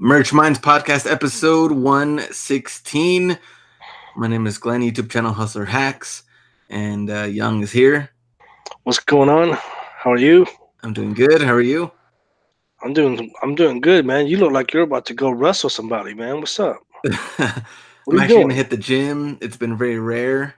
Merch Minds Podcast, episode 116. My name is Glenn, YouTube channel Hustler Hacks, and Young is here. What's going on? How are you? I'm doing good. How are you? I'm doing good, man. You look like you're about to go wrestle somebody, man. What's up? What I'm are you actually going to doing? hit the gym. It's been very rare.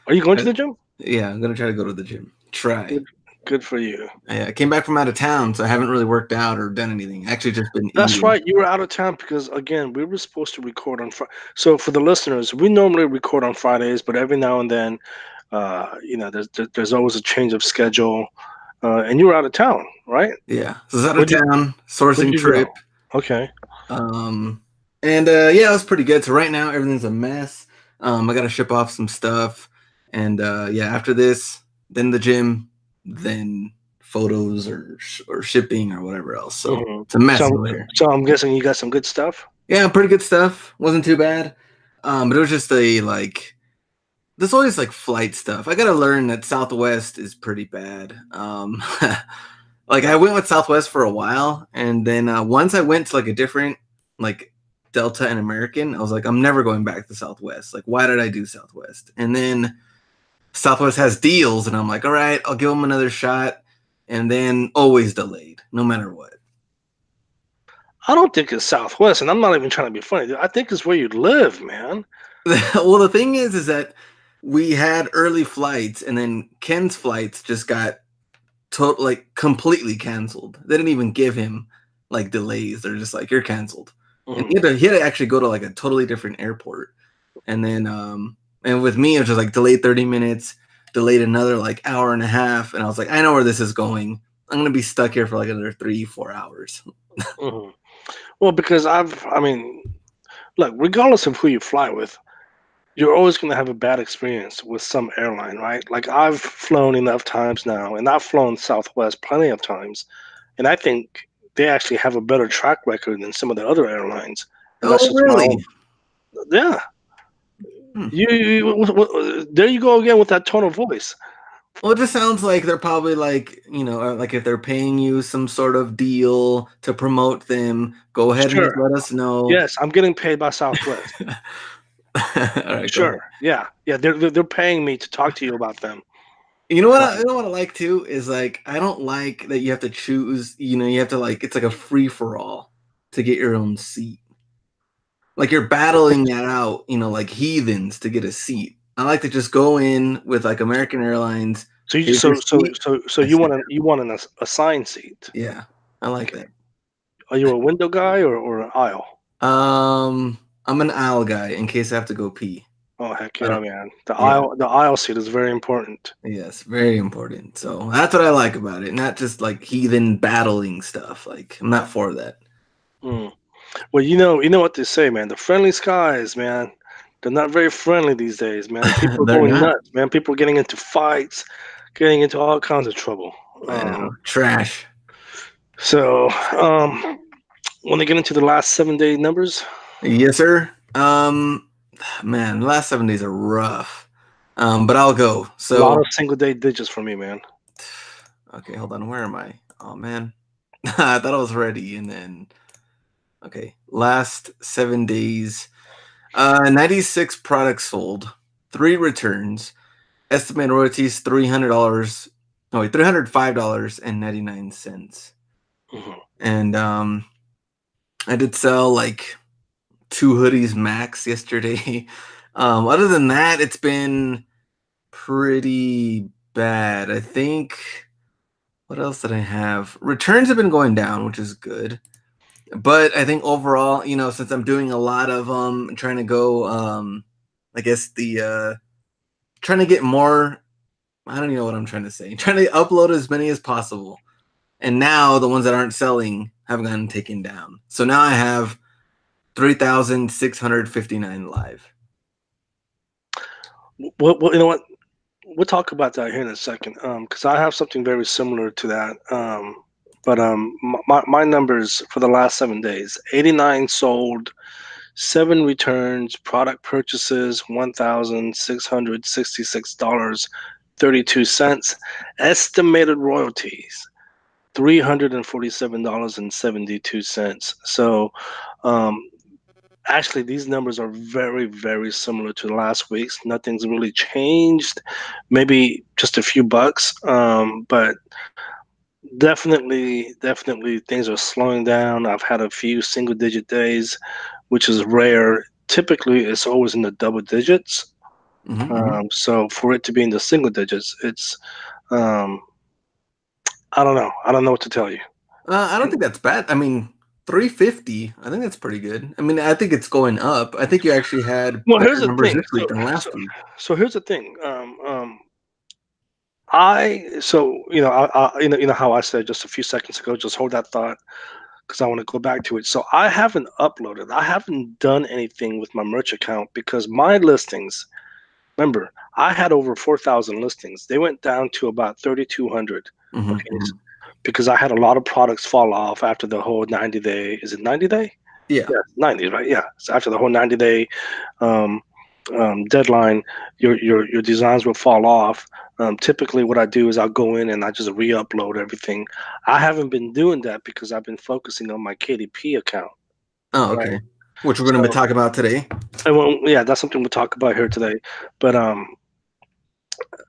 Are you going to the gym? Yeah, I'm going to try to go to the gym. Try. Good for you. Yeah, I came back from out of town, so I haven't really worked out or done anything. Actually, just been That's eating. right. You were out of town because, again, we were supposed to record on Friday. So for the listeners, we normally record on Fridays, but every now and then, there's always a change of schedule. And you were out of town, right? Yeah, so I was out of Where'd you town, Where'd sourcing you trip. go? Okay. Yeah, it was pretty good. So right now, everything's a mess. I got to ship off some stuff. And after this, then the gym, then photos or shipping or whatever else. So it's a mess over here. So I'm guessing you got some good stuff. Yeah, pretty good stuff. Wasn't too bad. But it was just there's always flight stuff. I got to learn that Southwest is pretty bad. I went with Southwest for a while. And then once I went to a different, Delta and American, I was like, I'm never going back to Southwest. Why did I do Southwest? And then Southwest has deals, and I'm like, all right, I'll give them another shot. And then always delayed, no matter what. I don't think it's Southwest, and I'm not even trying to be funny. I think it's where you live, man. Well, the thing is that we had early flights, and then Ken's flights just got completely canceled. They didn't even give him delays. They're just like, you're canceled. And he had to actually go to a totally different airport. And then and with me, it was just delayed 30 minutes, delayed another hour and a half. And I was like, I know where this is going. I'm going to be stuck here for another 3-4 hours. Well, because look, regardless of who you fly with, you're always going to have a bad experience with some airline, right? I've flown enough times now, and I've flown Southwest plenty of times, and I think they actually have a better track record than some of the other airlines. And Oh, really? Yeah. There you go again with that tone of voice. Well, it just sounds like they're probably if they're paying you some sort of deal to promote them, go ahead and just let us know. Yes, I'm getting paid by Southwest. All right, sure. Yeah. They're paying me to talk to you about them. You know what? I like too is I don't like that you have to choose. You have to it's like a free for all to get your own seat. You're battling that out, like heathens to get a seat. I like to just go in with American Airlines. So you want an assigned seat? Yeah, I like that. Are you a window guy or an aisle? I'm an aisle guy in case I have to go pee. Oh heck yeah, man! The aisle seat is very important. Yes, very important. So that's what I like about it. Not just heathen battling stuff. I'm not for that. Well, you know what they say, man. The friendly skies, man. They're not very friendly these days, man. People are going nuts, man. People are getting into fights, getting into all kinds of trouble. Trash. So, want to get into the last 7-day numbers? Yes, sir. Man, the last 7 days are rough. But I'll go. So a lot of single-day digits for me, man. Okay, hold on. Where am I? Oh man, I thought I was ready, and then okay, last 7 days. 96 products sold, 3 returns, estimated royalties $305.99. And I did sell 2 hoodies max yesterday. Other than that, it's been pretty bad. I think, what else did I have? Returns have been going down, which is good. But I think overall, since I'm doing a lot of trying to go, trying to get more, I don't even know what I'm trying to say. Trying to upload as many as possible. And now the ones that aren't selling have gotten taken down. So now I have 3,659 live. Well, you know what? We'll talk about that here in a second. Because I have something very similar to that. But my numbers for the last 7 days: 89 sold, 7 returns, product purchases $1,666.32, estimated royalties $347.72. So Actually, these numbers are very, very similar to last week's. Nothing's really changed, maybe just a few bucks, but definitely things are slowing down. I've had a few single-digit days, which is rare. Typically, it's always in the double digits. Mm-hmm. So for it to be in the single digits, it's um, I don't know. I don't know what to tell you. I don't think that's bad. I mean, 350. I think that's pretty good. I mean, I think it's going up. I think you actually had Well, here's better the numbers thing. this So, week than so, last week. so here's the thing. You know how I said just a few seconds ago. Just hold that thought because I want to go back to it. So I haven't uploaded. I haven't done anything with my merch account because my listings. Remember, I had over 4,000 listings. They went down to about 3,200. Mm-hmm. Okay, Mm-hmm. because I had a lot of products fall off after the whole 90 day. Is it 90 day? Yeah. Yeah, 90, right? Yeah. So after the whole 90-day um, deadline, your designs will fall off. Typically, what I do is I'll go in and I just re-upload everything. I haven't been doing that because I've been focusing on my KDP account, Oh, right? okay. Which we're going to be So, talking about today. yeah, that's something we'll talk about here today. But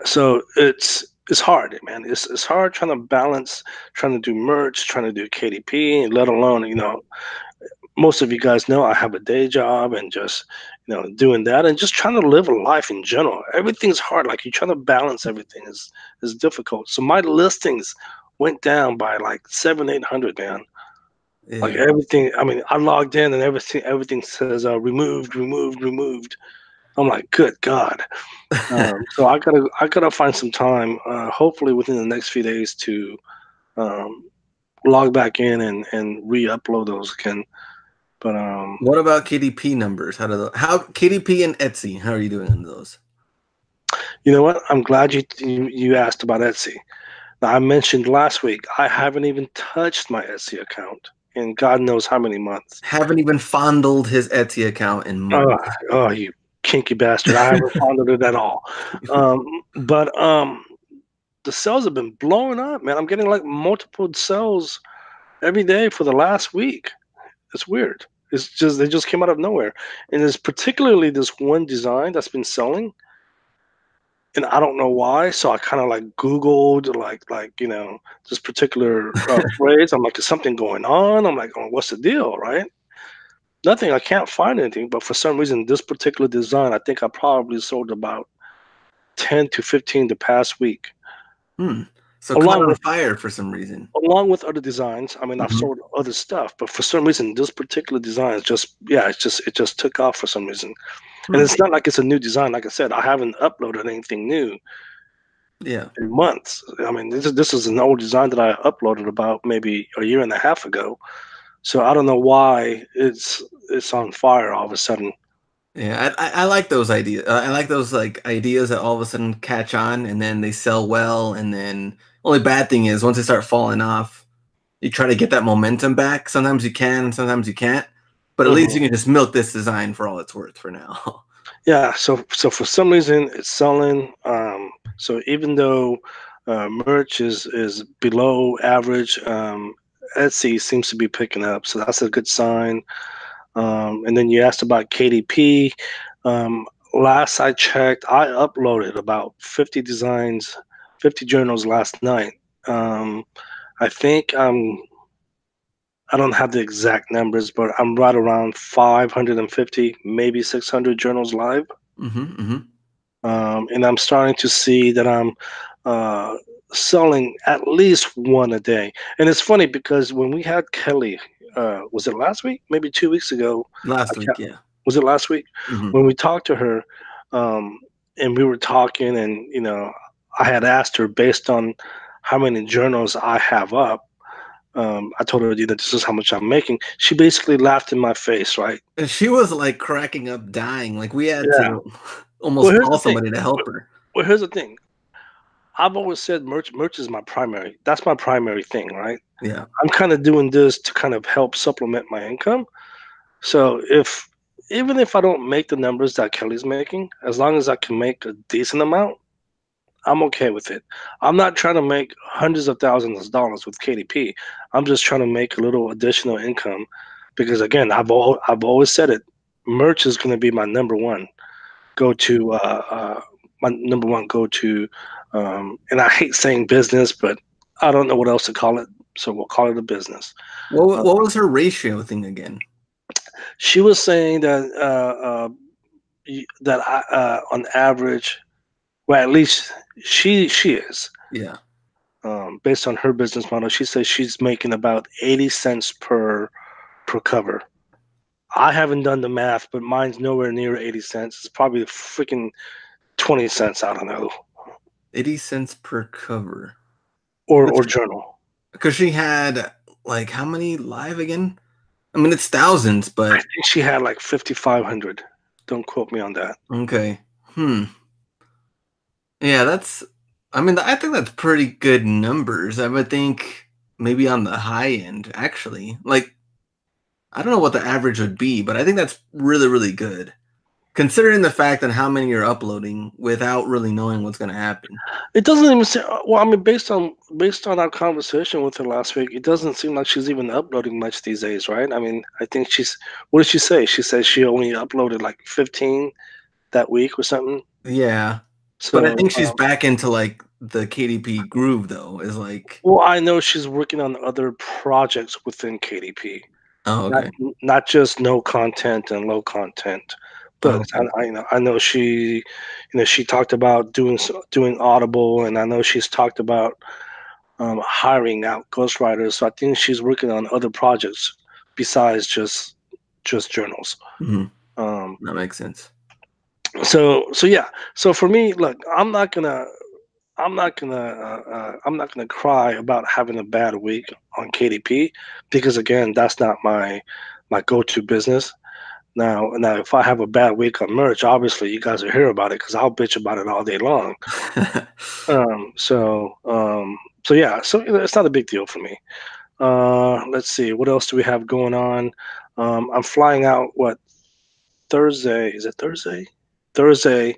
so it's hard, man. It's hard trying to balance, trying to do merch, trying to do KDP, let alone most of you guys know I have a day job and just doing that and just trying to live a life in general. Everything's hard. Like you're trying to balance everything is difficult. So my listings went down by like 700-800, man. Like Yeah. everything. I mean, I logged in and everything says removed, removed, removed. I'm like, good God. So I gotta find some time, hopefully within the next few days, to um, log back in and re-upload those again. But What about KDP numbers? How KDP and Etsy? How are you doing on those? you know what? I'm glad you asked about Etsy. Now, I mentioned last week I haven't even touched my Etsy account in God knows how many months. Haven't even fondled his Etsy account in Oh, months. oh, you kinky bastard! I haven't found it at all. Um, but the sales have been blowing up, man. I'm getting like multiple sales every day for the last week. It's weird. It's just they just came out of nowhere, and it's particularly this one design that's been selling, and I don't know why. So I kind of like Googled this particular phrase. I'm like, is something going on? I'm like, oh, what's the deal, right? Nothing. I can't find anything. But for some reason, this particular design, I think I probably sold about 10 to 15 the past week, Hmm. So caught along on with fire for some reason. other designs. I mean, I've Hmm. sold other stuff, but for some reason, this particular design is just it just took off for some reason. And Hmm. it's not like it's a new design. Like I said, I haven't uploaded anything new Yeah. in months. I mean, this is an old design that I uploaded about maybe a year and a half ago. So I don't know why it's on fire all of a sudden. Yeah, I like those ideas. I like those like ideas that all of a sudden catch on and then they sell well. And then only bad thing is once they start falling off, you try to get that momentum back. Sometimes you can, sometimes you can't. But at least Hmm. you can just milk this design for all it's worth for now. Yeah. So for some reason it's selling. So even though merch is below average, Etsy seems to be picking up. So that's a good sign. And then you asked about KDP. Um, Last I checked, I uploaded about 50 designs, 50 journals last night. Um, I think I don't have the exact numbers, but I'm right around 550, maybe 600 journals live. Hmm. Hmm. And I'm starting to see that I'm uh, selling at least one a day. And it's funny because when we had Kelly, was it last week? Maybe 2 weeks ago. I Last week, can't, yeah. was it last week? Hmm. When we talked to her, um, and we were talking, and I had asked her based on how many journals I have up. I told her, this is how much I'm making. She basically laughed in my face, right? And she was like cracking up, dying. Like we had Yeah. to Well, almost here's call the thing. somebody to help her. Well, here's the thing. I've always said merch is my primary. That's my primary thing, right? Yeah. I'm kind of doing this to kind of help supplement my income. So even if I don't make the numbers that Kelly's making, as long as I can make a decent amount, I'm okay with it. I'm not trying to make hundreds of thousands of dollars with KDP. I'm just trying to make a little additional income because again, I've always said it. Merch is going to be my number one go to. My number one go to. And I hate saying business, but I don't know what else to call it, so we'll call it a business. What was her ratio thing again? She was saying that on average, well, at least she is. Yeah. Based on her business model, she says she's making about 80 cents per cover. I haven't done the math, but mine's nowhere near 80 cents. It's probably freaking 20 cents. I don't know. 80 cents per cover. Or journal. Because she had like how many live again? I mean, it's thousands, but I think she had like 5,500. Don't quote me on that. Okay. Yeah, I think that's pretty good numbers. I would think maybe on the high end, actually. Like, I don't know what the average would be, but I think that's really, really good. Considering the fact that how many you're uploading without really knowing what's going to happen. It doesn't even say. Well, I mean, based on our conversation with her last week, it doesn't seem like she's even uploading much these days, right? I mean, I think she's. What did she say? She says she only uploaded like 15 that week or something. Yeah, So, but I think she's back into like the KDP groove, though. Is like. Well, I know she's working on other projects within KDP. Oh, okay. Not just no content and low content. But I know she, she talked about doing Audible, and I know she's talked about hiring out ghostwriters. So I think she's working on other projects besides just journals. Mm-hmm. That makes sense. So yeah. So for me, look, I'm not gonna cry about having a bad week on KDP because again, that's not my go-to business. Now, if I have a bad week on merch, obviously you guys will hear about it because I'll bitch about it all day long. So yeah, so it's not a big deal for me. Let's see, what else do we have going on? I'm flying out Thursday? Is it Thursday? Thursday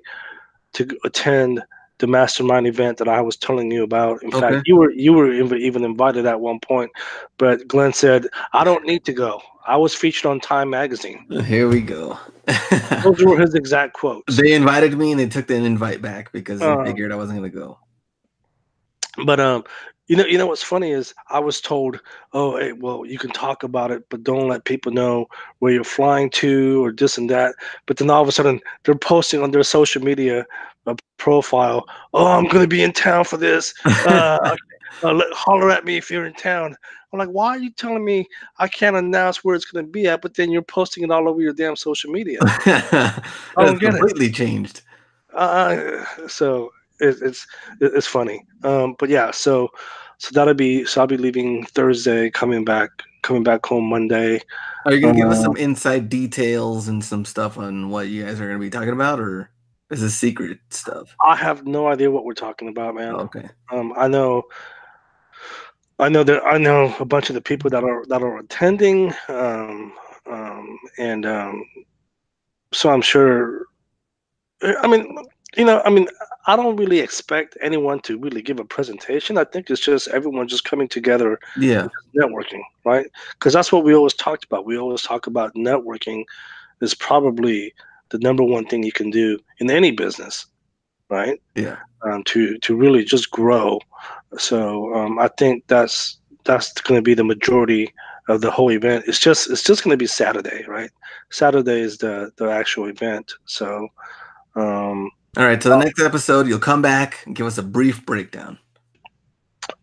to attend the mastermind event that I was telling you about. In fact, you were even invited at one point, but Glenn said, "I don't need to go. I was featured on Time Magazine." Here we go. Those were his exact quotes. They invited me and they took the invite back because they figured I wasn't going to go. But you know what's funny is I was told, oh, hey, well, you can talk about it, but don't let people know where you're flying to or this and that. But then all of a sudden, they're posting on their social media profile, oh, I'm going to be in town for this. Holler at me if you're in town. I'm like, why are you telling me I can't announce where it's going to be at, but then you're posting it all over your damn social media? I don't get completely changed. So it's funny. But yeah, so I'll be leaving Thursday, coming back home Monday. Are you gonna give us some inside details and some stuff on what you guys are gonna be talking about, or is this secret stuff? I have no idea what we're talking about, man. Okay. I know a bunch of the people that are attending, and so I'm sure. I mean, I don't really expect anyone to really give a presentation. I think it's just everyone just coming together, networking, right? Because that's what we always talked about. We always talk about networking is probably the number one thing you can do in any business, right? Yeah. To really just grow. So I think that's going to be the majority of the whole event. It's just going to be Saturday, right? Saturday is the actual event. So. All right, so the next episode, you'll come back and give us a brief breakdown.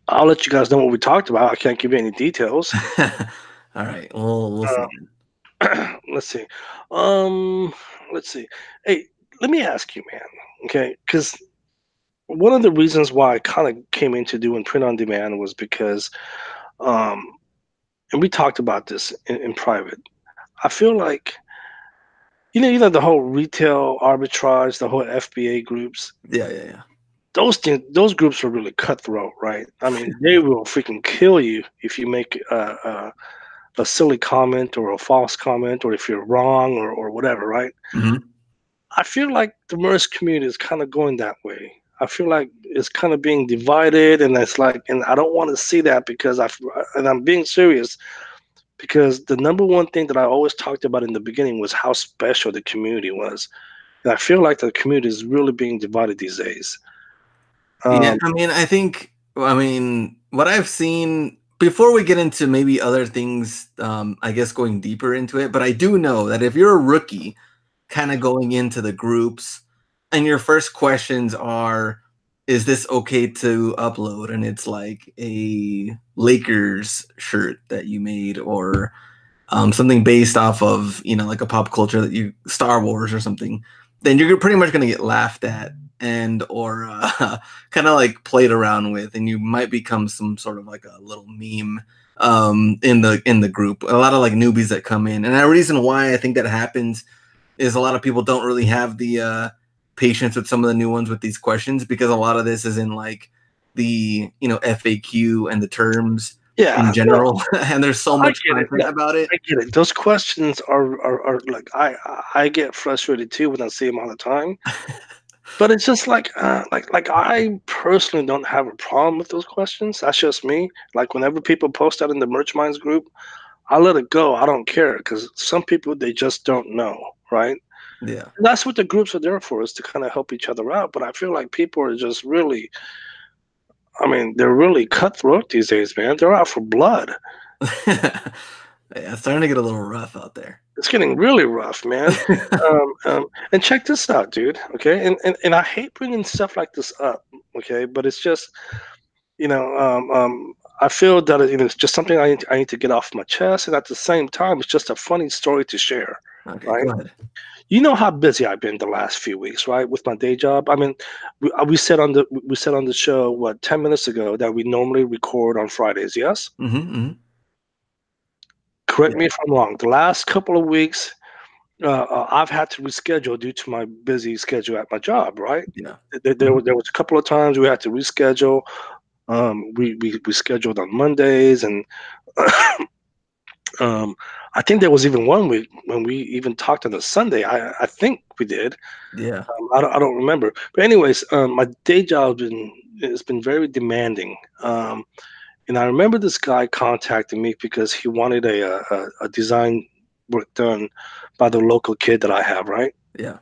I'll let you guys know what we talked about. I can't give you any details. All right, we'll see. Let's see. Let's see. Hey, let me ask you, man. Okay, because one of the reasons why I kind of came into doing print on demand was because, and we talked about this in private. I feel like. You know the whole retail arbitrage, the whole FBA groups. Yeah. Those groups are really cutthroat, right? I mean, they will freaking kill you if you make a silly comment or a false comment, or if you're wrong or whatever, right? Mm-hmm. I feel like the merch community is kind of going that way. I feel like it's kind of being divided, and it's like, and I don't want to see that because I'm being serious. because the number one thing that I always talked about in the beginning was how special the community was. And I feel like the community is really being divided these days. Yeah, Um, I mean, what I've seen before we get into maybe other things, I guess going deeper into it, but I do know that if you're a rookie kind of going into the groups and your first questions are, is this okay to upload? And it's like a Lakers shirt that you made or something based off of, like a pop culture Star Wars or something, then you're pretty much going to get laughed at and or kind of like played around with, and you might become some sort of like a little meme in the group. A lot of like newbies that come in, and the reason why I think that happens is a lot of people don't really have the patience with some of the new ones with these questions, because a lot of this is in like the FAQ and the terms in yeah, no, general, and there's so I much get it. content Yeah, about it. I get it. Those questions are like I get frustrated too when I see them all the time. But it's just like I personally don't have a problem with those questions. That's just me. Like whenever people post that in the Merch Minds group, I let it go. I don't care because some people they just don't know, right? Yeah. And that's what the groups are there for, is to kind of help each other out. But I feel like people are just really, I mean, they're really cutthroat these days, man. They're out for blood. Yeah, it's starting to get a little rough out there. It's getting really rough, man. And check this out, dude. Okay, and I hate bringing stuff like this up. Okay, but it's just I feel that it's just something I need to get off my chest, and at the same time, it's just a funny story to share, Okay, right? go ahead. You know how busy I've been the last few weeks, right, with my day job. I mean, we said on the show what 10 minutes ago that we normally record on Fridays. Yes, Hmm. correct Yeah, me if I'm wrong. The last couple of weeks, I've had to reschedule due to my busy schedule at my job. Right, yeah. there was a couple of times we had to reschedule. We scheduled on Mondays, and um, I think there was even one week when we even talked on a Sunday. I think we did. Yeah. I don't remember. But anyways, my day job has been very demanding. And I remember this guy contacting me because he wanted a design work done by the local kid that I have, right? Yeah.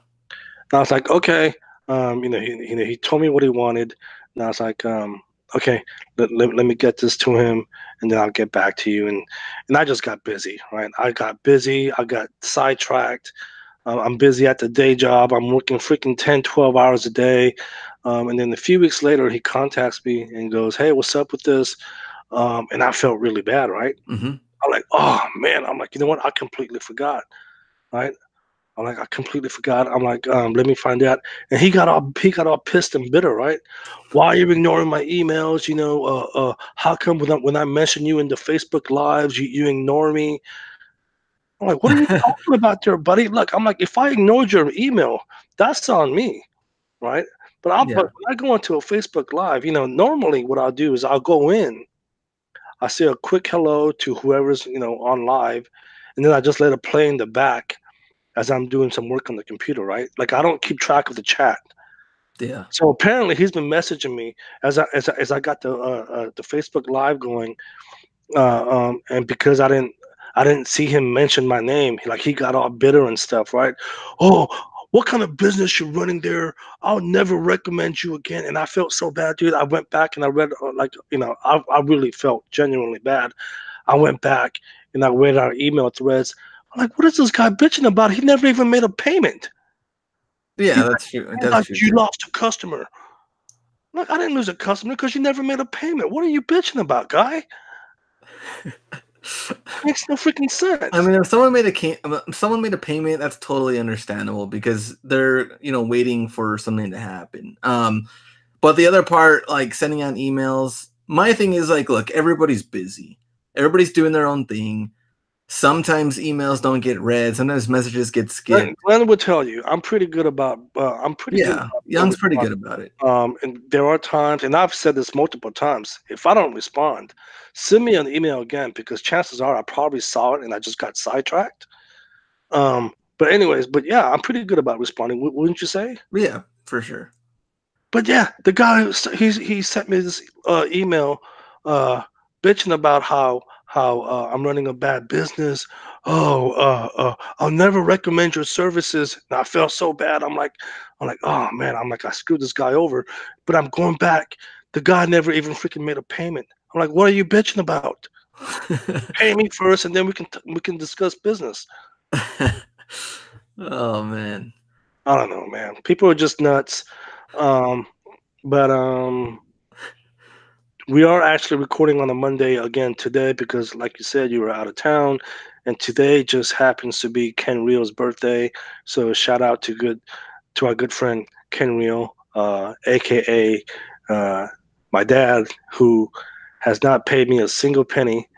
And I was like, okay. He told me what he wanted, and I was like, okay, let me get this to him, and then I'll get back to you. And I just got busy, right? I got busy. I got sidetracked. I'm busy at the day job. I'm working freaking 10, 12 hours a day. And then a few weeks later, he contacts me and goes, hey, what's up with this? And I felt really bad, right? Hmm. I'm like, oh man. I'm like, you know what? I completely forgot, right? I'm like, I completely forgot. I'm like, let me find out. And he got all pissed and bitter, right? Why are you ignoring my emails? How come when I mention you in the Facebook lives, you ignore me? I'm like, what are you talking about there, buddy? Look, I'm like, if I ignored your email, that's on me, right? But Yeah. when I go into a Facebook live, normally what I'll do is I'll go in, I say a quick hello to whoever's on live, and then I just let it play in the back as I'm doing some work on the computer, right? Like I don't keep track of the chat. Yeah. So apparently he's been messaging me as I got the Facebook live going, and because I didn't see him mention my name, like he got all bitter and stuff, right? Oh, what kind of business you're running there? I'll never recommend you again. And I felt so bad, dude. I went back and I read I really felt genuinely bad. I went back and I read our email threads. I'm like, what is this guy bitching about? He never even made a payment. Yeah, He's that's true. like, That's true you too. lost a customer. Look, I didn't lose a customer because you never made a payment. What are you bitching about, guy? Makes no freaking I sense. mean, if someone made a payment, that's totally understandable because they're, waiting for something to happen. But the other part, like sending out emails, my thing is like, look, everybody's busy. Everybody's doing their own thing. Sometimes emails don't get read. Sometimes messages get skipped. Glenn would tell you, I'm pretty good Yeah, about Young's pretty good about it. and there are times, and I've said this multiple times, if I don't respond, send me an email again because chances are I probably saw it and I just got sidetracked. But anyways, but yeah, I'm pretty good about responding, wouldn't you say? Yeah, for sure. But yeah, the guy he sent me this email, bitching about how how I'm running a bad business. Oh, I'll never recommend your services. And I felt so bad. I'm like, oh man, I'm like, I screwed this guy over, but I'm going back. The guy never even freaking made a payment. I'm like, what are you bitching about? Pay me first, and then we can discuss business. Oh man. I don't know, man. People are just nuts. Um, but we are actually recording on a Monday again today because, like you said, you were out of town, and today just happens to be Ken Reel's birthday. So shout out to our good friend Ken Reel, aka my dad, who has not paid me a single penny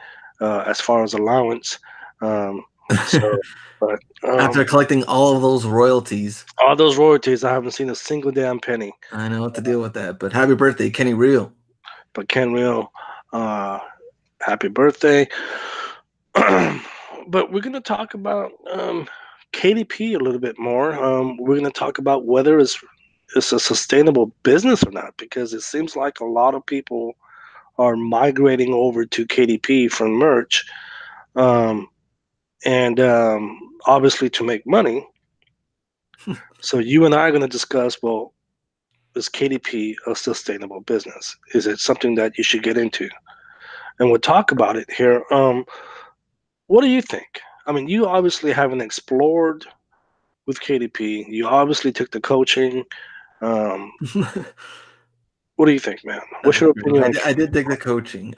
as far as allowance. Um, so, but After collecting all of those royalties, all those royalties, I haven't seen a single damn penny. I know what to deal with that. But happy birthday, Kenny Real. But Ken Reel, happy birthday. But we're going to talk about KDP a little bit more. We're going to talk about whether it's a sustainable business or not, because it seems like a lot of people are migrating over to KDP from merch, and obviously to make money. So you and I are going to discuss, well, is KDP a sustainable business? Is it something that you should get into? And we'll talk about it here. What do you think? I mean, you obviously haven't explored with KDP. You obviously took the coaching. Um, what do you think, man? What's your opinion on I did take the coaching.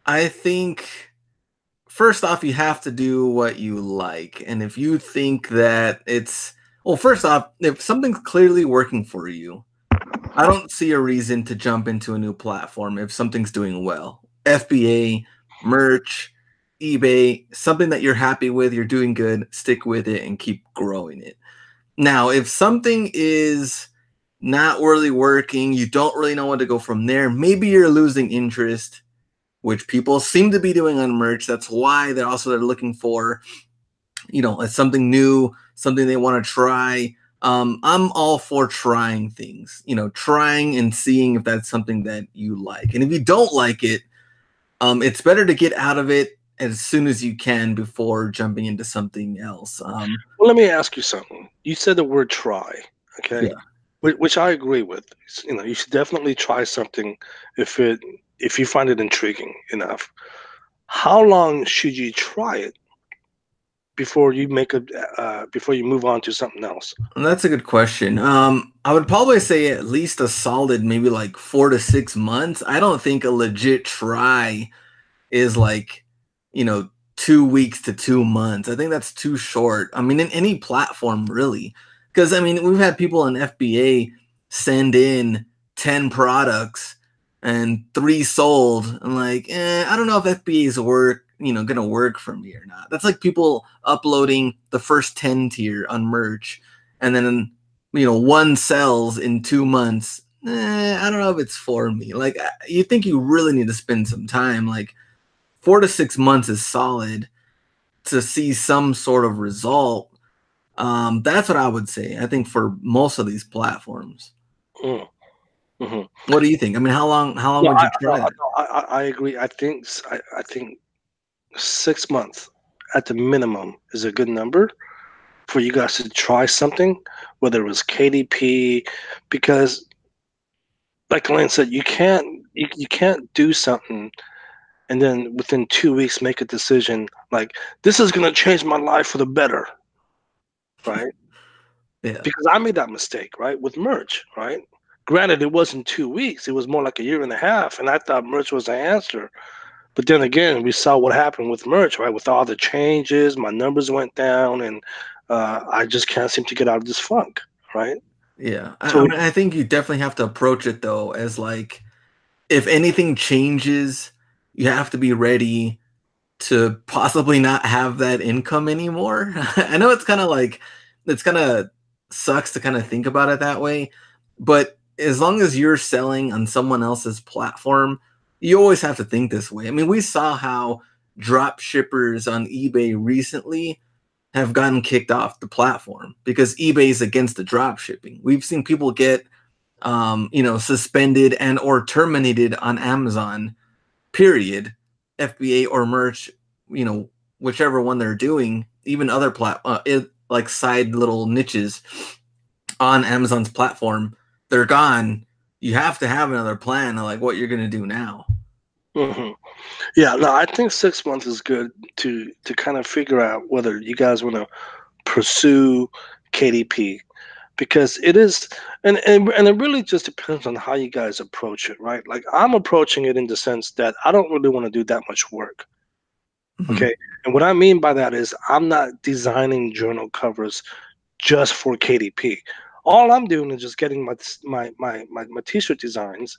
I think first off, you have to do what you like. And if you think that first off, if something's clearly working for you, I don't see a reason to jump into a new platform if something's doing well. FBA, merch, eBay, something that you're happy with, you're doing good, stick with it and keep growing it. Now, if something is not really working, you don't really know what to go from there, maybe you're losing interest, which people seem to be doing on merch. That's why they're looking for, something new, something they want to try. I'm all for trying things, trying and seeing if that's something that you like. And if you don't like it, it's better to get out of it as soon as you can before jumping into something else. Well, let me ask you something. You said the word try, okay? Yeah. Which I agree with. You should definitely try something if you find it intriguing enough. How long should you try it before you before you move on to something else? That's a good question. I would probably say at least a solid maybe like 4 to 6 months. I don't think a legit try is like, 2 weeks to 2 months. I think that's too short. I mean, in any platform really, because I mean, we've had people in FBA send in 10 products and 3 sold. I'm like, I don't know if FBA is gonna work for me or not. That's like people uploading the first 10 tier on merch and then 1 sells in 2 months. I don't know if it's for me. Like, you think you really need to spend some time. Like 4 to 6 months is solid to see some sort of result. That's what I would say. I think for most of these platforms. Mm-hmm. What do you think? I mean, how long would you try that? I agree. I think 6 months at the minimum is a good number for you guys to try something, whether it was KDP, because like Lane said, you can't do something and then within 2 weeks make a decision like this is gonna change my life for the better, right? Yeah. Because I made that mistake, right, with merch, right? Granted, it wasn't 2 weeks; it was more like a year and a half, and I thought merch was the answer. But then again, we saw what happened with merch, right? With all the changes, my numbers went down, and I just can't seem to get out of this funk, right? Yeah. So, I mean, I think you definitely have to approach it though as like, if anything changes, you have to be ready to possibly not have that income anymore. I know it's kind of sucks to kind of think about it that way, but as long as you're selling on someone else's platform, you always have to think this way. I mean, we saw how drop shippers on eBay recently have gotten kicked off the platform because eBay is against the drop shipping. We've seen people get suspended and or terminated on Amazon, period. FBA or merch, whichever one they're doing, even other like side little niches on Amazon's platform, they're gone. You have to have another plan of like what you're going to do now. Mm-hmm. Yeah, no, I think 6 months is good to kind of figure out whether you guys want to pursue KDP, because it is, and it really just depends on how you guys approach it, right? Like I'm approaching it in the sense that I don't really want to do that much work. Mm-hmm. Okay. And what I mean by that is I'm not designing journal covers just for KDP. All I'm doing is just getting my t-shirt designs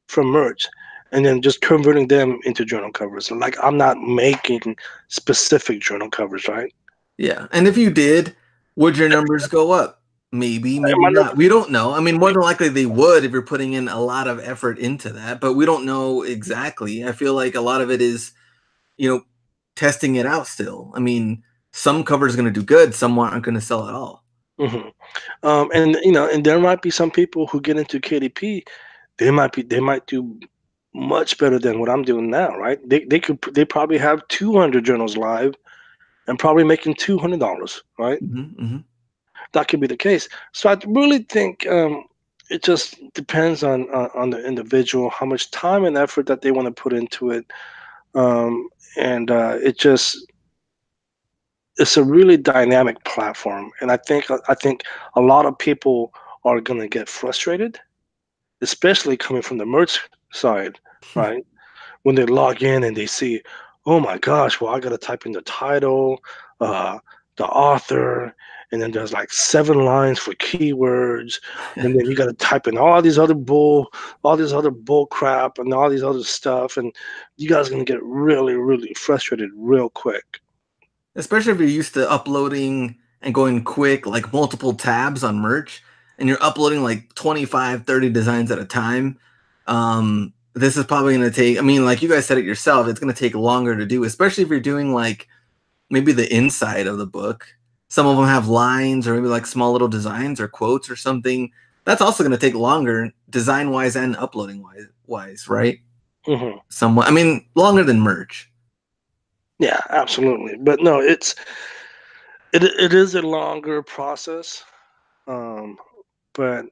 from merch and then just converting them into journal covers. Like I'm not making specific journal covers, right? Yeah. And if you did, would your numbers go up? Maybe, maybe My not. numbers, We don't know. I mean, more than likely they would if you're putting in a lot of effort into that, but we don't know exactly. I feel like a lot of it is, testing it out still. I mean, some covers going to do good, some aren't going to sell at all. mm-hmm. And there might be some people who get into KDP. They might do much better than what I'm doing now, right? They probably have 200 journals live and probably making $200, right? Mm-hmm, mm-hmm. That could be the case. So I really think it just depends on the individual, how much time and effort that they want to put into it, and it's a really dynamic platform. And I think a lot of people are gonna get frustrated, especially coming from the merch side, right? When they log in and they see, oh my gosh, well, I got to type in the title, uh, the author, and then there's like 7 lines for keywords, and then you got to type in all this other bull crap, and all these other stuff, and you guys are gonna get really, really frustrated real quick. Especially if you're used to uploading and going quick, like multiple tabs on merch, and you're uploading like 25, 30 designs at a time. This is probably going to take, I mean, like you guys said it yourself, it's going to take longer to do, especially if you're doing like maybe the inside of the book. Some of them have lines or maybe like small little designs or quotes or something. That's also going to take longer, design wise and uploading wise, right? Hmm. Somewhat. I mean, longer than merch. Yeah, absolutely. But no, it is a longer process. Um, but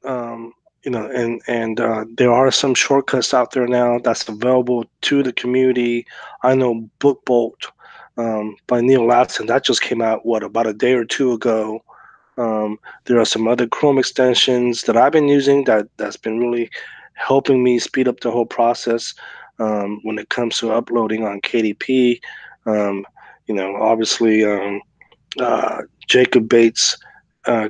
there are some shortcuts out there now that's available to the community. I know Book Bolt by Neil Latson, that just came out about a day or two ago. There are some other Chrome extensions that I've been using that's been really helping me speed up the whole process when it comes to uploading on KDP. Um, Obviously, Jacob Bates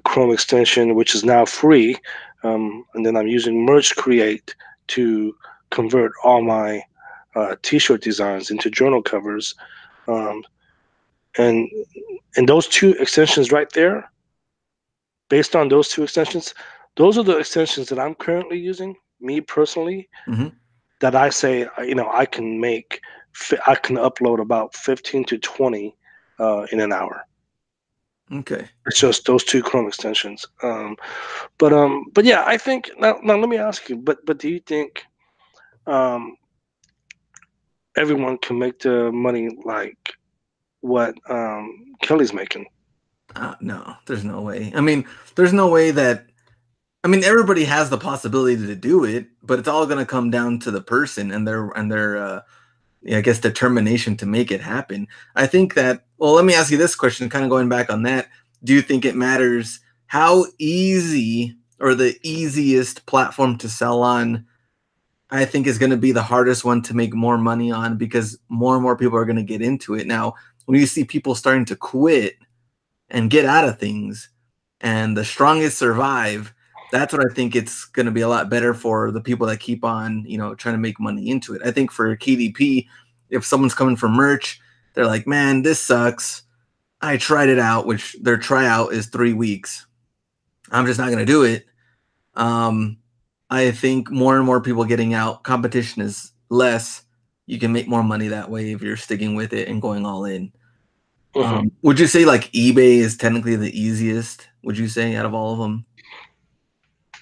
Chrome extension, which is now free. And then I'm using Merge Create to convert all my t-shirt designs into journal covers. Um, and those two extensions right there, based on those two extensions, those are the extensions that I'm currently using, me personally, Mm-hmm. that I say, I can upload about 15 to 20 in an hour. Okay. It's just those two Chrome extensions. But yeah, I think now let me ask you. But do you think um, everyone can make the money like what Kelly's making? No, there's no way. I mean, there's no way that. I mean, everybody has the possibility to do it, but it's all going to come down to the person and their I guess determination to make it happen. I think that. Well, let me ask you this question, kind of going back on that. Do you think it matters how easy or the easiest platform to sell on? I think is going to be the hardest one to make more money on because more and more people are going to get into it. Now, when you see people starting to quit and get out of things and the strongest survive, that's what I think it's going to be a lot better for the people that keep on, trying to make money into it. I think for KDP, if someone's coming for merch, they're like, man, this sucks. I tried it out, which their tryout is 3 weeks. I'm just not going to do it. I think more and more people getting out, competition is less. You can make more money that way if you're sticking with it and going all in. Mm-hmm. Would you say like eBay is technically the easiest? Would you say out of all of them?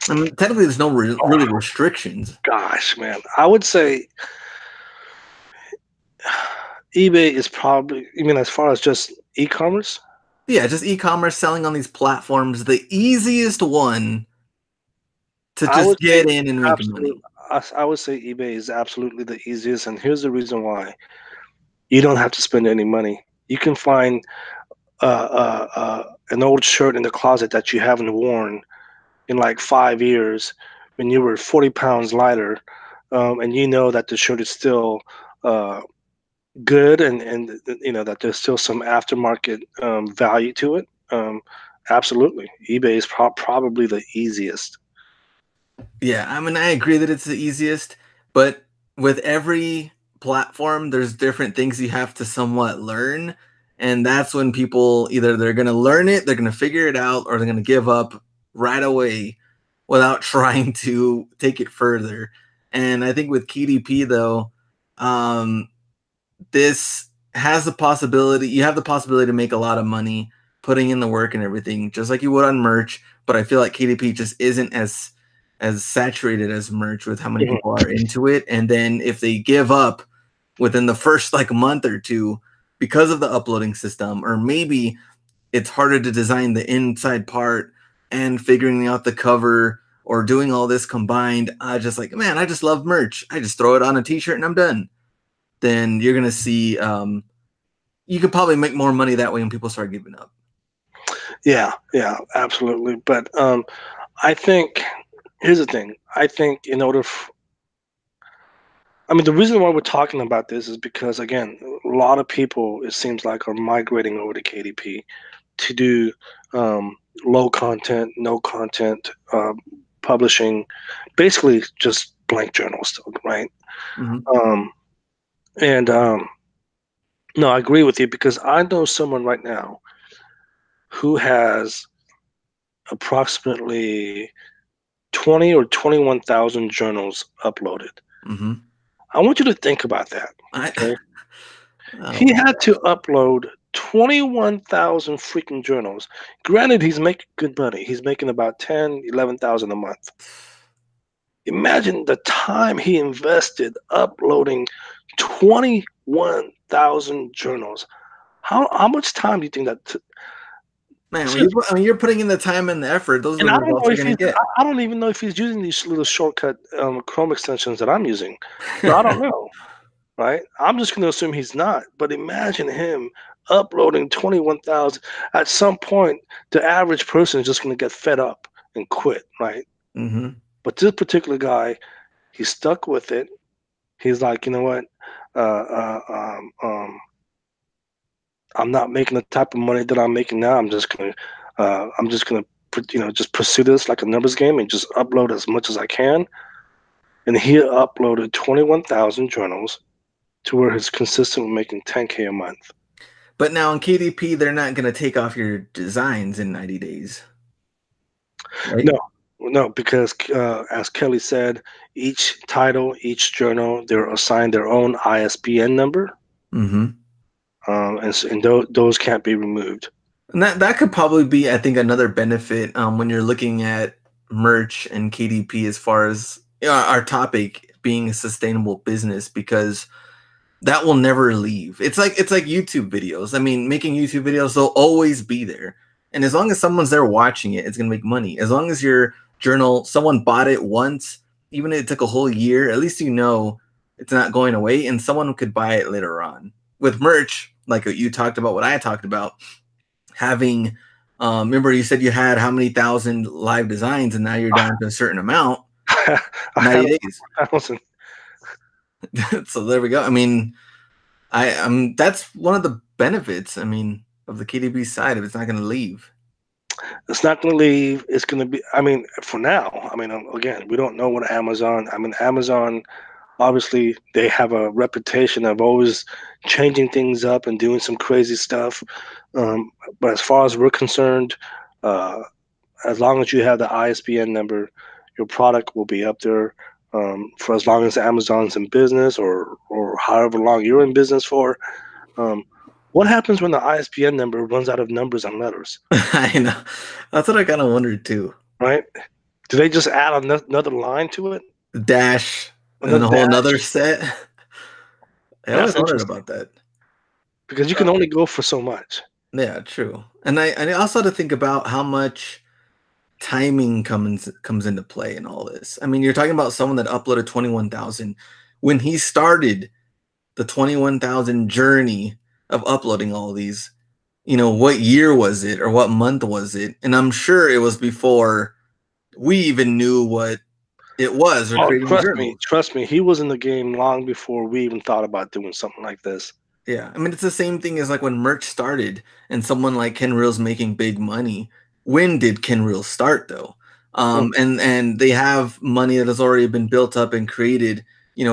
I mean, technically, there's no really restrictions. Gosh, man, I would say eBay is probably, you mean as far as just e-commerce? Yeah, just e-commerce selling on these platforms, the easiest one to I would just say get in and make absolute. money. I would say eBay is absolutely the easiest, and here's the reason why. You don't have to spend any money. You can find an old shirt in the closet that you haven't worn in like 5 years when you were 40 pounds lighter, and you know that the shirt is still uh, good, and you know that there's still some aftermarket value to it. Absolutely, eBay is probably the easiest. Yeah, I mean, I agree that it's the easiest, but with every platform, there's different things you have to somewhat learn. And that's when people either they're going to learn it, they're going to figure it out, or they're going to give up right away without trying to take it further. And I think with KDP, though, um, this has the possibility, you have the possibility to make a lot of money putting in the work and everything, just like you would on merch. But I feel like KDP just isn't as saturated as merch with how many Mhm. people are into it. And then if they give up within the first like month or two because of the uploading system, or maybe it's harder to design the inside part and figuring out the cover or doing all this combined, I just like, man, I just love merch. I just throw it on a t-shirt and I'm done. Then you're gonna see you could probably make more money that way when people start giving up. Yeah, yeah, absolutely. But I think here's the thing. I think in order, I mean, the reason why we're talking about this is because again, a lot of people it seems like are migrating over to KDP to do low content, no content publishing, basically just blank journals, right? Mm-hmm. Um, and no, I agree with you because I know someone right now who has approximately 20 or 21,000 journals uploaded. Mm-hmm. I want you to think about that. I Okay. oh He my had to gosh. upload 21,000 freaking journals. Granted, he's making good money. He's making about 10, 11,000 a month. Imagine the time he invested uploading 21,000 journals. How much time do you think that took? Man, when you're putting in the time and the effort, those are And the I don't results know you're if gonna he's get. I don't even know if he's using these little shortcut, Chrome extensions that I'm using. So I don't know, right? I'm just gonna assume he's not, but imagine him uploading 21,000. At some point, the average person is just gonna get fed up and quit, right? Mm-hmm. But this particular guy, he stuck with it. He's like, "You know what? Uh, uh, um, um, I'm not making the type of money that I'm making now. I'm just gonna, just pursue this like a numbers game and just upload as much as I can." And he uploaded 21,000 journals to where he's consistent with making 10K a month. But now in KDP, they're not gonna take off your designs in 90 days, right? No, no, because as Kelly said, each title, each journal, they're assigned their own ISBN number, Mm-hmm. and those can't be removed. And that could probably be, I think, another benefit when you're looking at merch and KDP as far as our topic being a sustainable business, because that will never leave. It's like YouTube videos. I mean, making YouTube videos, they'll always be there. And as long as someone's there watching it, it's gonna make money. As long as your journal, someone bought it once, even if it took a whole year, at least you know it's not going away and someone could buy it later on. With merch, like what you talked about, what I talked about, having remember you said you had how many thousand live designs and now you're down to a certain amount, I had 90 days. 1,000. So there we go. I mean, that's one of the benefits, I mean, of the KDB side, if it's not going to leave. It's not going to leave. It's going to be. I mean, for now. I mean, again, we don't know what Amazon. I mean, Amazon obviously they have a reputation of always changing things up and doing some crazy stuff. Um, but as far as we're concerned, uh, as long as you have the ISBN number, your product will be up there for as long as Amazon's in business, or however long you're in business for. Um, what happens when the ISBN number runs out of numbers and letters? I know. That's what I kind of wondered too. Right? Do they just add another line to it? Dash and Another a whole dash? another set. I always That's wondered interesting. about that. because you can only go for so much. Yeah, true. And I also had to think about how much timing comes into play in all this. I mean, you're talking about someone that uploaded 21,000 when he started the 21,000 journey of uploading all these. What year was it or what month was it? And I'm sure it was before we even knew what it was or Oh, creating journals. trust me, he was in the game long before we even thought about doing something like this. Yeah, I mean it's the same thing as like when merch started and someone like Ken Reel's making big money. When did Ken Reel start though? Mm, And they have money that has already been built up and created,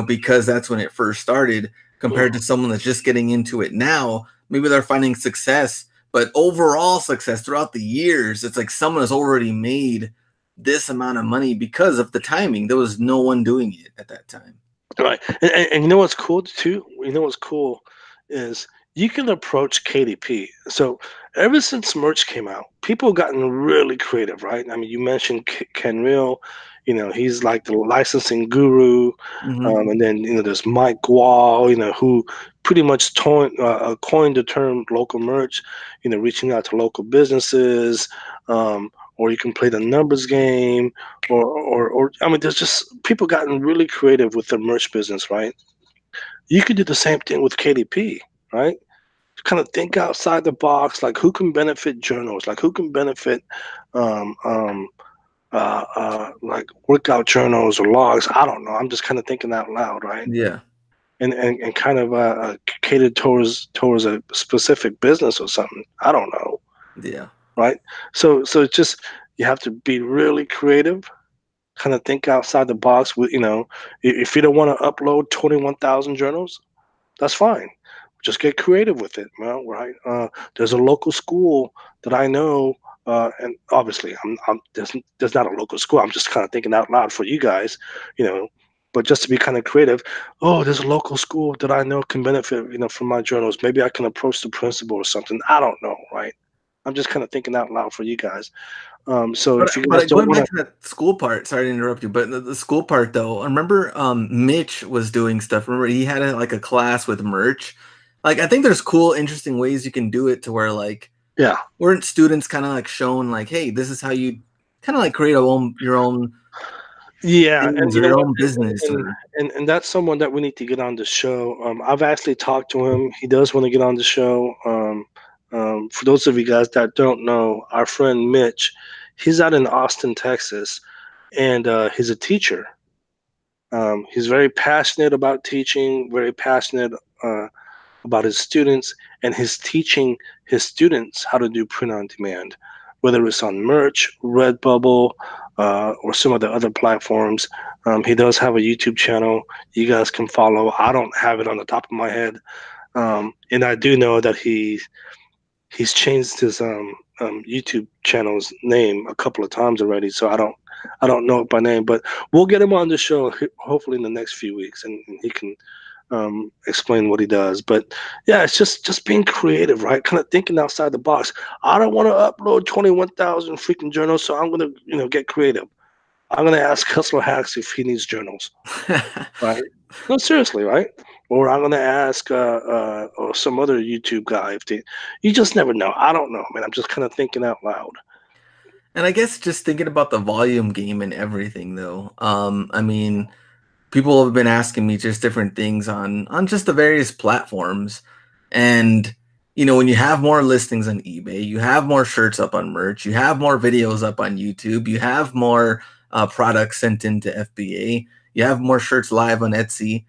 because that's when it first started. Compared mm. to someone that's just getting into it now, maybe they're finding success, but overall success throughout the years, it's like someone has already made this amount of money because of the timing. There was no one doing it at that time. Right. And you know what's cool too? You know what's cool is you can approach KDP. So ever since merch came out, people have gotten really creative, right? I mean, you mentioned Ken Real, he's like the licensing guru. Hmm. And then, there's Mike Wall, who pretty much coined the term local merch, reaching out to local businesses. Or you can play the numbers game, or I mean, there's just people gotten really creative with the merch business, right? You could do the same thing with KDP, right? Kind of think outside the box, like who can benefit journals, like who can benefit, um, um, like workout journals or logs. I don't know. I'm just kind of thinking out loud, right? Yeah, And kind of catered towards a specific business or something. I don't know, yeah, right? So it's just you have to be really creative, kind of think outside the box. With if you don't want to upload 21,000 journals, that's fine. Just get creative with it, right? There's a local school that I know, and obviously, there's not a local school. I'm just kind of thinking out loud for you guys, you know. But just to be kind of creative, oh, there's a local school that I know can benefit, from my journals. Maybe I can approach the principal or something. I don't know, right? I'm just kind of thinking out loud for you guys. So but if you guys but don't going want back to, to that school part, sorry to interrupt you, but the school part though, I remember Mitch was doing stuff. Remember he had like a class with merch. Like I think there's cool, interesting ways you can do it to where like yeah, weren't students kind of like shown like, hey, this is how you kind of like create your own yeah, and things you or know your what, own business and or and that's someone that we need to get on the show. I've actually talked to him. He does want to get on the show. For those of you guys that don't know, our friend Mitch, he's out in Austin, Texas, and he's a teacher. He's very passionate about teaching, very passionate about his students, and he's teaching his students how to do print on demand, whether it's on merch, Redbubble, or some of the other platforms. He does have a YouTube channel you guys can follow. I don't have it on the top of my head, and I do know that he's changed his YouTube channel's name a couple of times already. So I don't know it by name, but we'll get him on the show hopefully in the next few weeks, and he can explain what he does. But yeah, it's just being creative, right? Kind of thinking outside the box. I don't want to upload 21,000 freaking journals, so I'm gonna get creative. I'm gonna ask Hustler Hacks if he needs journals, right? No, seriously, right? Or I'm gonna ask or some other YouTube guy if they. You just never know. I don't know, man. I'm just kind of thinking out loud. and I guess just thinking about the volume game and everything though. I mean, people have been asking me just different things on just the various platforms. And when you have more listings on eBay, you have more shirts up on merch, you have more videos up on YouTube, you have more products sent into FBA, you have more shirts live on Etsy,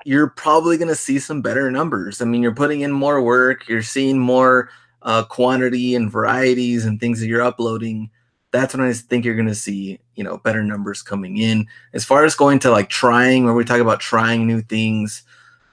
you're probably going to see some better numbers. I mean, you're putting in more work, you're seeing more quantity and varieties and things that you're uploading. That's when I think you're going to see, better numbers coming in. As far as going to like trying, where we talk about trying new things,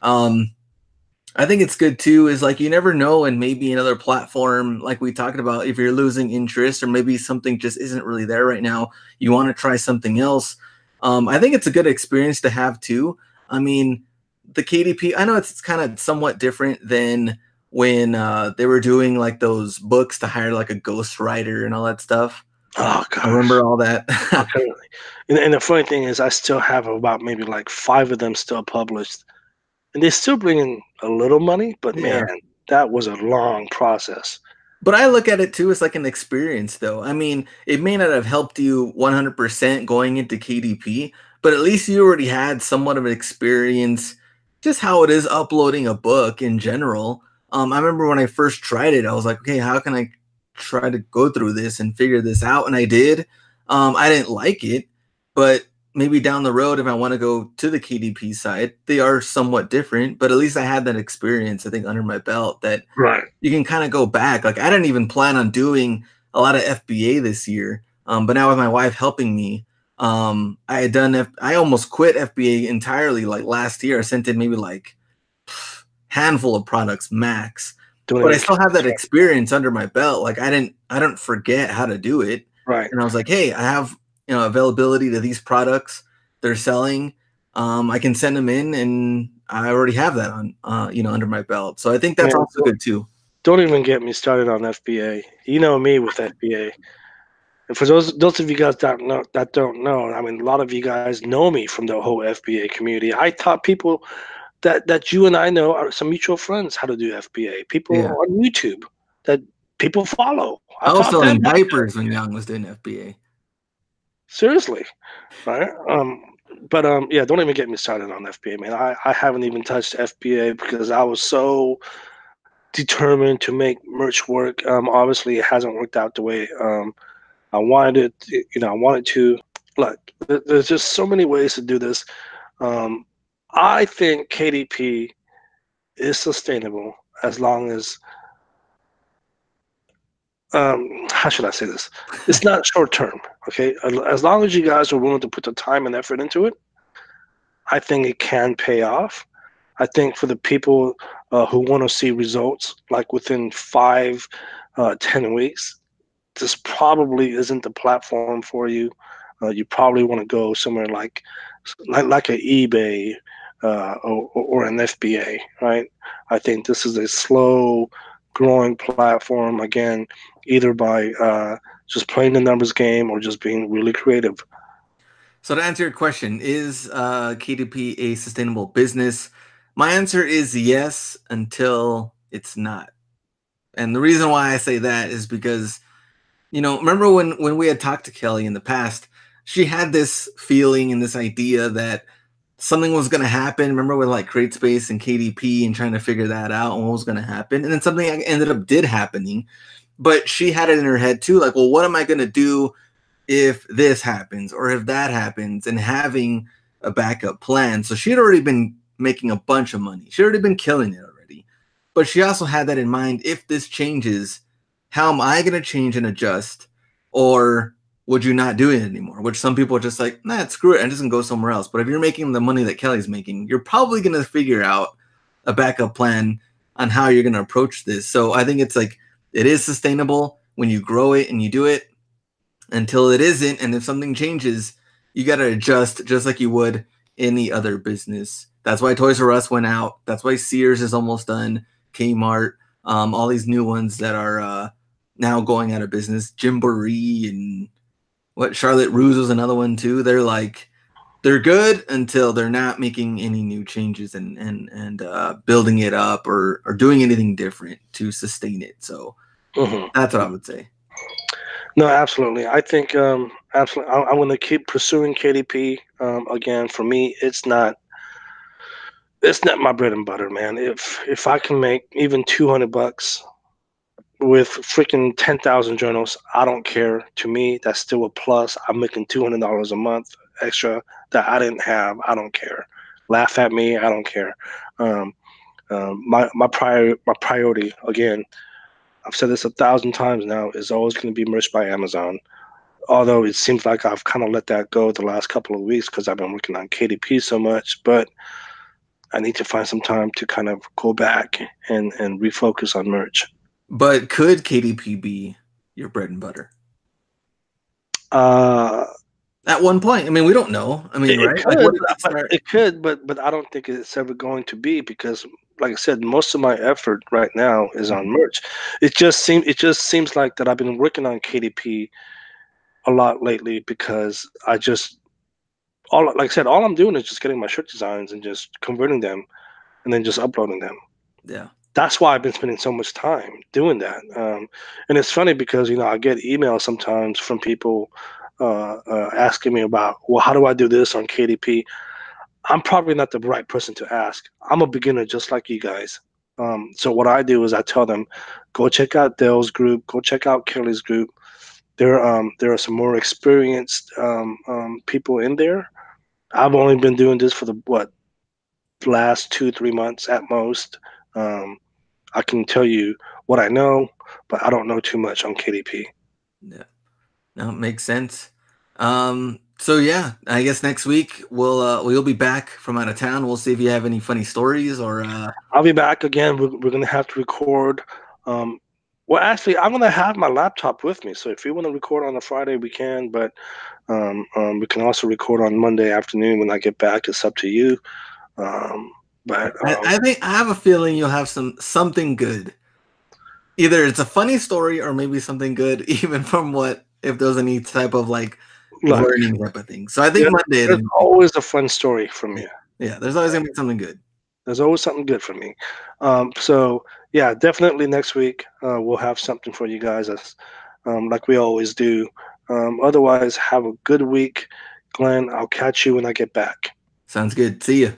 I think it's good too. Is like you never know, and maybe another platform, like we talked about, if you're losing interest or maybe something just isn't really there right now, you want to try something else. I think it's a good experience to have too. I mean, the KDP, I know it's kind of somewhat different than when they were doing like those books to hire like a ghostwriter and all that stuff. Oh I gosh. remember all that. Okay. And the funny thing is, I still have about maybe like five of them still published. and they still bring in a little money, but man, Yeah. that was a long process. But I look at it too as like an experience, though. I mean, it may not have helped you 100% going into KDP, but at least you already had somewhat of an experience, just how it is uploading a book in general. I remember when I first tried it, I was like, okay, how can I try to go through this and figure this out? And I did. I didn't like it, but maybe down the road, if I want to go to the KDP side, they are somewhat different. But at least I had that experience, I think, under my belt that Right. you can kind of go back. Like I didn't even plan on doing a lot of FBA this year, but now with my wife helping me, I had done. I almost quit FBA entirely. Like last year, I sent in maybe like handful of products max, Don't but I even still get have me that started. experience under my belt. Like I don't forget how to do it, Right. and I was like, hey, I have availability to these products they're selling. I can send them in, and I already have that on under my belt. So I think that's Man, also good too. don't even get me started on FBA. You know me with FBA. And for those of you guys that don't know, I mean, a lot of you guys know me from the whole FBA community. I taught people that you and I know are some mutual friends how to do FBA. People Yeah. on YouTube that people follow. I I was taught them selling how to do it. diapers when Young was doing FBA. Seriously, right? But yeah, don't even get me started on FBA, man. I haven't even touched FBA because I was so determined to make merch work. Obviously, it hasn't worked out the way I wanted it. I wanted to. Look, there's just so many ways to do this. Um, I think KDP is sustainable as long as how should I say this? It's not short term. Okay, as long as you guys are willing to put the time and effort into it, I think it can pay off. I think for the people who want to see results like within 10 weeks, this probably isn't the platform for you. You probably want to go somewhere like an eBay or an FBA, right? I think this is a slow growing platform, again, either by just playing the numbers game or just being really creative. So to answer your question, is KDP a sustainable business? My answer is yes until it's not. And the reason why I say that is because, remember when we had talked to Kelly in the past, she had this feeling and this idea that something was going to happen. Remember with like CreateSpace and KDP and trying to figure that out and what was going to happen. And then something ended up did happening, but she had it in her head too. Like, well, what am I going to do if this happens or if that happens, and having a backup plan. So she had already been making a bunch of money. She had already been killing it already. But she also had that in mind. If this changes, how am I going to change and adjust? Or would you not do it anymore? Which some people are just like, nah, screw it. I'm just going to go somewhere else. But if you're making the money that Kelly's making, you're probably going to figure out a backup plan on how you're going to approach this. So I think it's like, it is sustainable when you grow it and you do it, until it isn't. And if something changes, you got to adjust just like you would any other business. That's why Toys R Us went out. That's why Sears is almost done. Kmart, all these new ones that are now going out of business. Gymboree and what Charlotte Russe was another one too. They're good until they're not making any new changes and building it up or doing anything different to sustain it. So Hmm. that's what I would say. No, absolutely. I think absolutely. I'm going to keep pursuing KDP. Again, for me, it's not my bread and butter, man. If I can make even $200 with freaking 10,000 journals, I don't care. To me, that's still a plus. I'm making $200 a month extra that I didn't have. I don't care. Laugh at me. I don't care. Um, my priority, again, I've said this 1,000 times now, is always going to be merch by Amazon. Although it seems like I've kind of let that go the last couple of weeks because I've been working on KDP so much, but I need to find some time to kind of go back and refocus on merch. But could KDP be your bread and butter Uh, at one point? I mean, we don't know. I mean, it right? Like, could, what if it but start? it could, but I don't think it's ever going to be because, like I said, most of my effort right now is on merch. It just seems like that I've been working on KDP a lot lately because I just like I said, all I'm doing is just getting my shirt designs and just converting them. and then just uploading them. Yeah. That's why I've been spending so much time doing that. And it's funny because I get emails sometimes from people asking me about, well, how do I do this on KDP? I'm probably not the right person to ask. I'm a beginner just like you guys. So what I do is I tell them, go check out Dale's group, go check out Kelly's group. There are some more experienced people in there. I've only been doing this for the last 2-3 months at most. Um, I can tell you what I know, but I don't know too much on KDP. Yeah. No, makes sense. So yeah, I guess next week we'll be back from out of town. We'll see if you have any funny stories or I'll be back again. We're gonna have to record. Um, well, actually, I'm gonna have my laptop with me, so if you want to record on a Friday, we can. But we can also record on Monday afternoon when I get back. It's up to you. Um, but I think I have a feeling you'll have something good. Either it's a funny story or maybe something good, even from what if there's any type of like look, learning type of thing. So I think there, Monday there's it'll be always a fun story from yeah. you. Yeah, there's always gonna be something good. There's always something good for me. So yeah, definitely next week we'll have something for you guys, as like we always do. Otherwise, have a good week, Glenn. I'll catch you when I get back. Sounds good. See you.